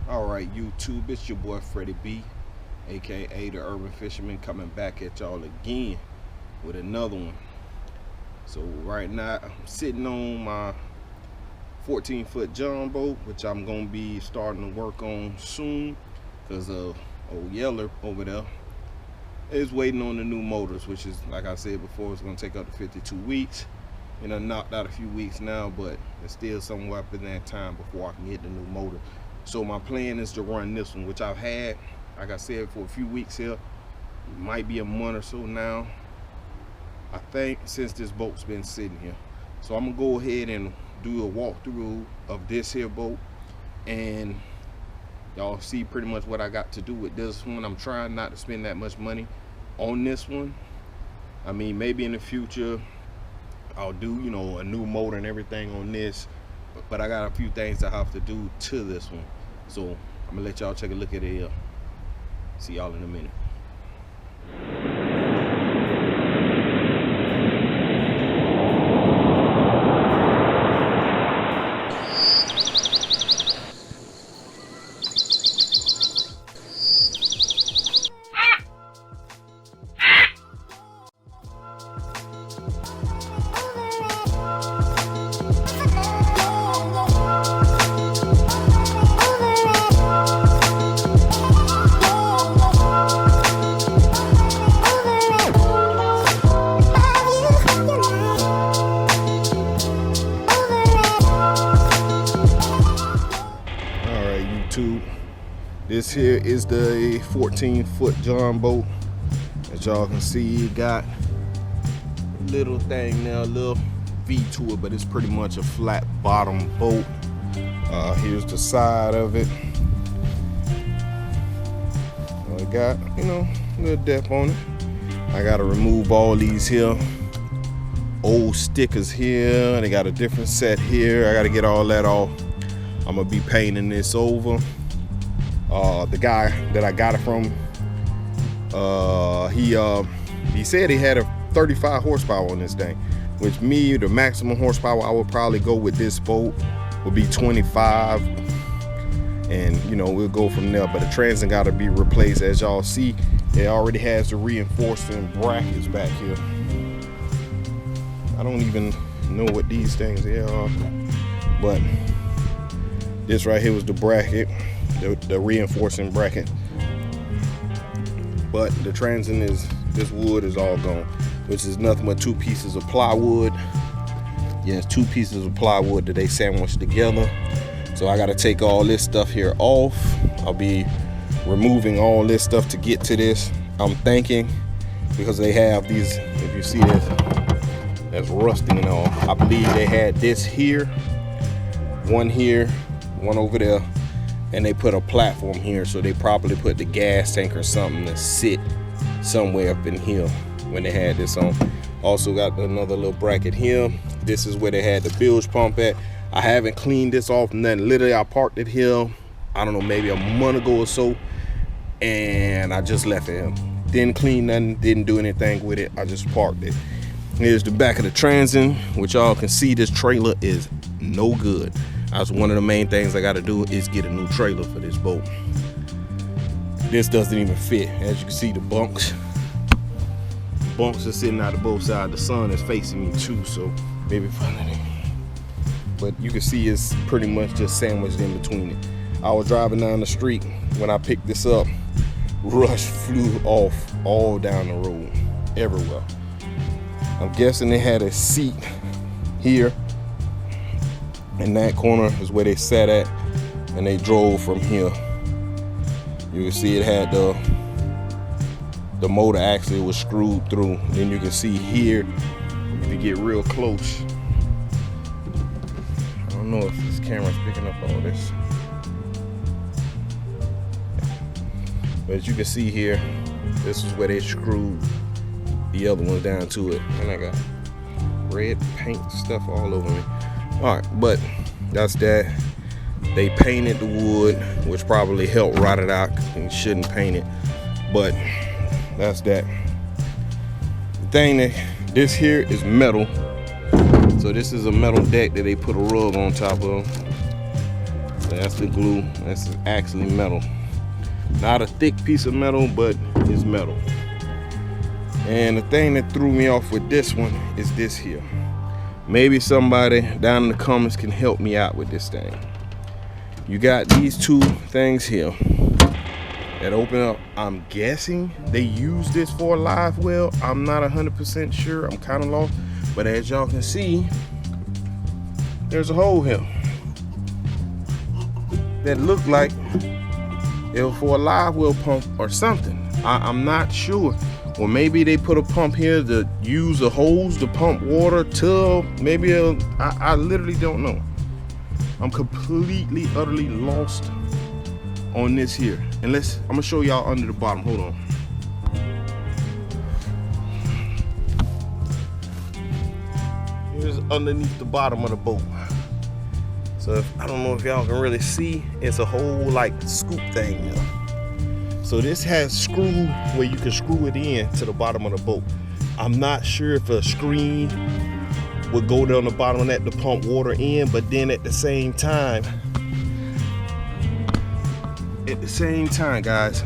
Alright, YouTube, it's your boy Freddie B, aka the Urban Fisherman, coming back at y'all again with another one. So right now I'm sitting on my 14-foot Jon Boat, which I'm gonna be starting to work on soon because old Yeller over there is waiting on the new motors, which is, like I said before, it's gonna take up to 52 weeks. And I knocked out a few weeks now, but it's still somewhere up in that time before I can get the new motor. So my plan is to run this one, which I've had, like I said, for a few weeks here. It might be a month or so now, I think, since this boat's been sitting here. So I'm gonna go ahead and do a walkthrough of this here boat, and y'all see pretty much what I got to do with this one. I'm trying not to spend that much money on this one. I mean, maybe in the future I'll do, you know, a new motor and everything on this, but I got a few things I have to do to this one. So I'm gonna let y'all take a look at it here. See y'all in a minute. This here is the 14-foot Jon Boat. As y'all can see, it got a little thing now, a little V to it, but it's pretty much a flat bottom boat. Here's the side of it. It got, you know, a little depth on it. I gotta remove all these here old stickers here. They got a different set here. I gotta get all that off. I'm gonna be painting this over. The guy that I got it from, he said he had a 35 horsepower on this thing, which the maximum horsepower I would probably go with this boat would be 25, and you know, we'll go from there. But the transom got to be replaced. As y'all see, it already has the reinforcing brackets back here. I don't even know what these things are, but this right here was the bracket, the reinforcing bracket. But the transom is, this wood is all gone, which is nothing but 2 pieces of plywood. Yes, 2 pieces of plywood that they sandwiched together. So I got to take all this stuff here off. I'll be removing all this stuff to get to this. I'm thinking, because they have these, if you see this, that's rusting and all. I believe they had this here, one over there, and they put a platform here, so they probably put the gas tank or something to sit somewhere up in here when they had this on. Also got another little bracket here. This is where they had the bilge pump at. I haven't cleaned this off, nothing. Literally, I parked it here, I don't know, maybe a month ago or so, and I just left it here. Didn't clean nothing, didn't do anything with it, I just parked it. Here's the back of the transom, which y'all can see this trailer is no good. That's one of the main things I got to do, is get a new trailer for this boat. This doesn't even fit. As you can see, the bunks are sitting out of both sides. The sun is facing me too, so maybe finally. But you can see it's pretty much just sandwiched in between it. I was driving down the street when I picked this up. Rust flew off all down the road, everywhere. I'm guessing they had a seat here. In that corner is where they sat at, and they drove from here. You can see it had the motor actually was screwed through. Then you can see here, if you get real close, I don't know if this camera's picking up all this, but as you can see here, this is where they screwed the other one down to it. And I got red paint stuff all over me. All right, but that's that. They painted the wood, which probably helped rot it out, and shouldn't paint it, but that's that. The thing that this here is metal, so this is a metal deck that they put a rug on top of. That's the glue. That's actually metal. Not a thick piece of metal, but it's metal. And the thing that threw me off with this one is this here. Maybe somebody down in the comments can help me out with this thing. You got these two things here that open up. I'm guessing they use this for a live well. I'm not 100% sure. I'm kind of lost. But as y'all can see, there's a hole here that looked like it was for a live well pump or something. I'm not sure. Or maybe they put a pump here to use a hose to pump water to maybe I literally don't know. I'm completely, utterly lost on this here. And I'm gonna show y'all under the bottom. Hold on. Here's underneath the bottom of the boat. So I don't know if y'all can really see, it's a whole like scoop thing here. So this has screw where you can screw it in to the bottom of the boat. I'm not sure if a screen would go down the bottom of that to pump water in, but then at the same time, guys,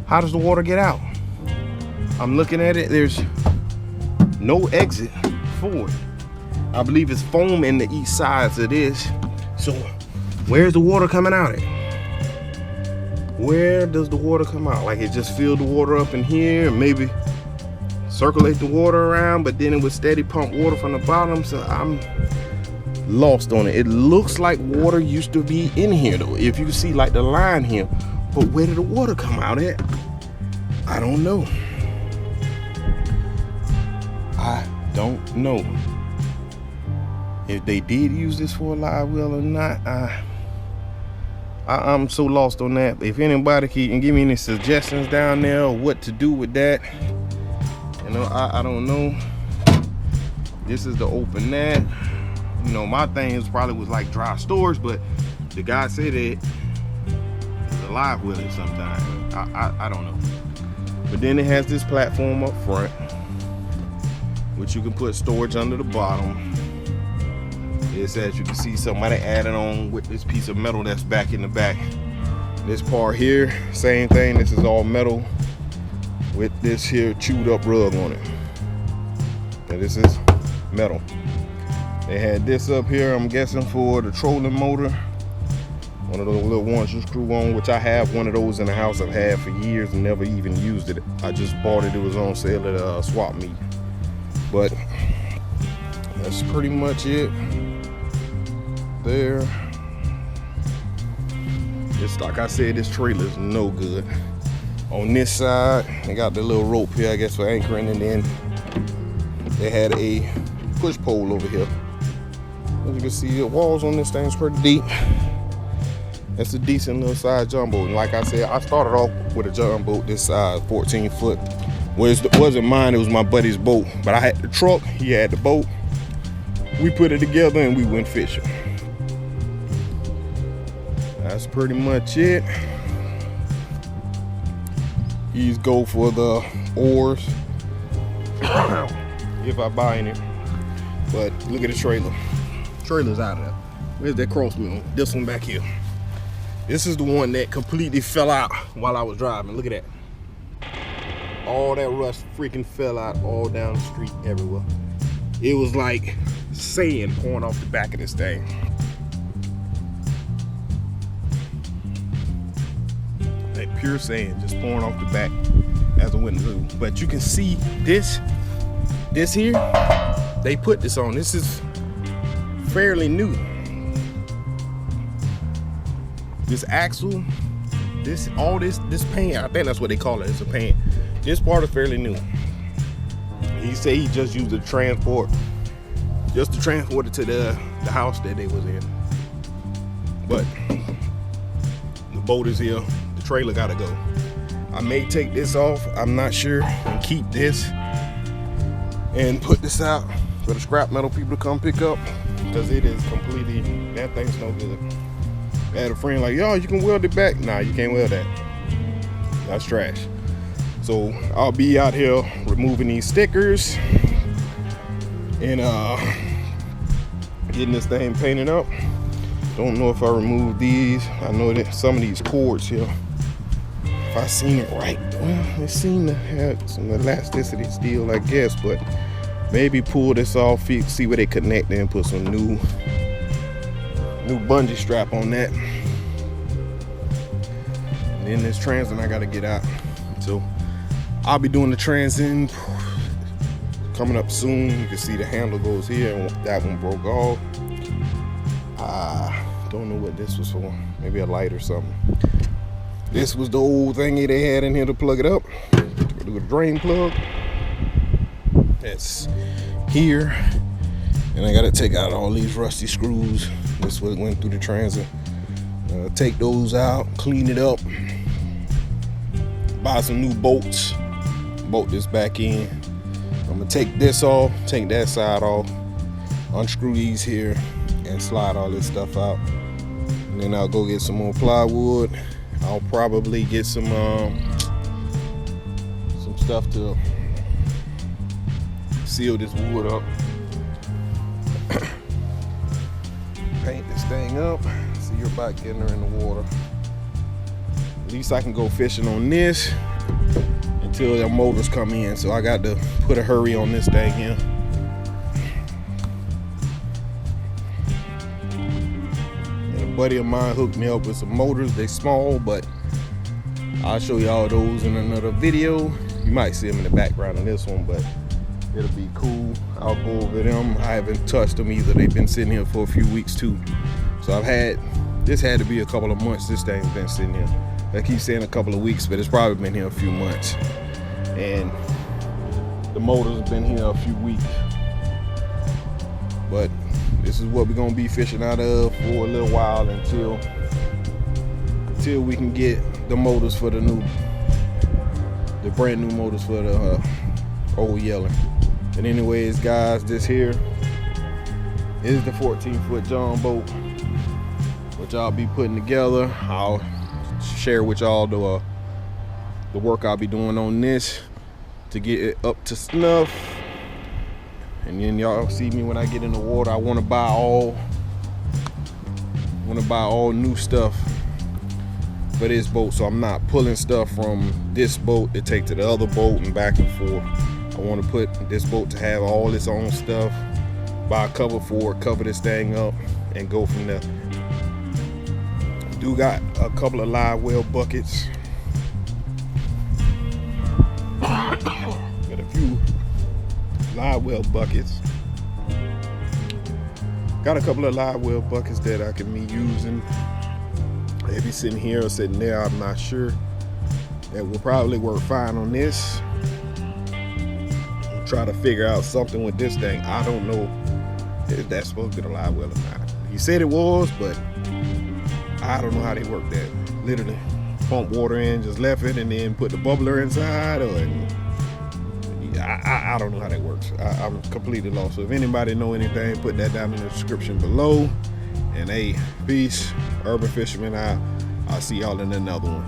how does the water get out? I'm looking at it, there's no exit for it. I believe it's foam in the east sides of this. So where's the water coming out at? Where does the water come out? Like it just filled the water up in here and maybe circulate the water around, but then it would steady pump water from the bottom. So I'm lost on it. It looks like water used to be in here though, if you can see like the line here, but where did the water come out at? I don't know. I don't know if they did use this for a live well or not. I'm so lost on that. If anybody can give me any suggestions down there or what to do with that, you know, I don't know. This is the open that. You know, my thing is probably was like dry storage, but the guy said it's alive with it sometimes. I don't know. But then it has this platform up front, which you can put storage under the bottom. It's as you can see somebody added on with this piece of metal that's back in the back. This part here, same thing. This is all metal with this here chewed up rug on it. And this is metal. They had this up here, I'm guessing for the trolling motor. One of those little ones you screw on, which I have one of those in the house. I've had for years and never even used it. I just bought it. It was on sale at a swap meet. But that's pretty much it. There. It's like I said, this trailer is no good. On this side, they got the little rope here, I guess, for anchoring, and then they had a push pole over here. As you can see, the walls on this thing's pretty deep. That's a decent little size Jon Boat. And like I said, I started off with a Jon Boat this size, 14 foot. Well, it wasn't mine, it was my buddy's boat. But I had the truck, he had the boat. We put it together and we went fishing. That's pretty much it. These go for the oars, if I buy any. But look at the trailer. Trailer's out of there. Where's that cross wheel? This one back here. This is the one that completely fell out while I was driving. Look at that. All that rust freaking fell out all down the street everywhere. It was like sand pouring off the back of this thing. Like pure sand just pouring off the back as I went through. But you can see this here, they put this on. This is fairly new. This axle, this paint, I think that's what they call it. It's a paint. This part is fairly new. He said he just used it to transport, just to transport it to the house that they was in. But the boat is here. The trailer gotta go. I may take this off, I'm not sure, and keep this and put this out for the scrap metal people to come pick up, because it is completely, that thing's no good. I had a friend like, yo, you can weld it back. Nah, you can't weld that. That's trash. So I'll be out here removing these stickers and getting this thing painted up. Don't know if I removed these. I know that some of these cords here, if I seen it right, well, it seemed to have some elasticity still, I guess, but maybe pull this off, see where they connect, and put some new bungee strap on that. And then this transit I gotta get out. So I'll be doing the transit coming up soon. You can see the handle goes here, and that one broke off. Don't know what this was for. Maybe a light or something. This was the old thingy they had in here to plug it up. The drain plug. That's here. And I gotta take out all these rusty screws. This was went through the transit. Take those out, clean it up, buy some new bolts, bolt this back in. I'm gonna take this off, take that side off, unscrew these here, and slide all this stuff out. And then I'll go get some more plywood. I'll probably get some stuff to seal this wood up. Paint this thing up. See, you're about getting her in the water. At least I can go fishing on this until the motors come in. So I got to put a hurry on this thing here. And a buddy of mine hooked me up with some motors. They small, but I'll show y'all those in another video. You might see them in the background in this one, but it'll be cool. I'll go over them. I haven't touched them either. They've been sitting here for a few weeks too. So this had to be a couple of months this thing's been sitting here. I keep saying a couple of weeks, but it's probably been here a few months. And the motor's been here a few weeks. But this is what we're gonna be fishing out of for a little while until we can get the motors for the brand new motors for the old Yeller. And anyways, guys, this here is the 14-foot Jon Boat, which I'll be putting together. I'll share with y'all the work I'll be doing on this to get it up to snuff. And then y'all see me when I get in the water. I want to buy all new stuff for this boat, so I'm not pulling stuff from this boat to take to the other boat and back and forth. I want to put this boat to have all its own stuff, buy a cover for it, cover this thing up, and go from there. Do got a couple of live well buckets. Got a few live well buckets. Got a couple of live well buckets that I can be using. They be sitting here or sitting there, I'm not sure. That will probably work fine on this. Try to figure out something with this thing. I don't know if that's supposed to be a live well or not. He said it was, but I don't know how they work that. Literally pump water in, just left it, and then put the bubbler inside, or I don't know how that works. I'm completely lost. So if anybody know anything, put that down in the description below. And hey, peace, urban fisherman. I'll see y'all in another one.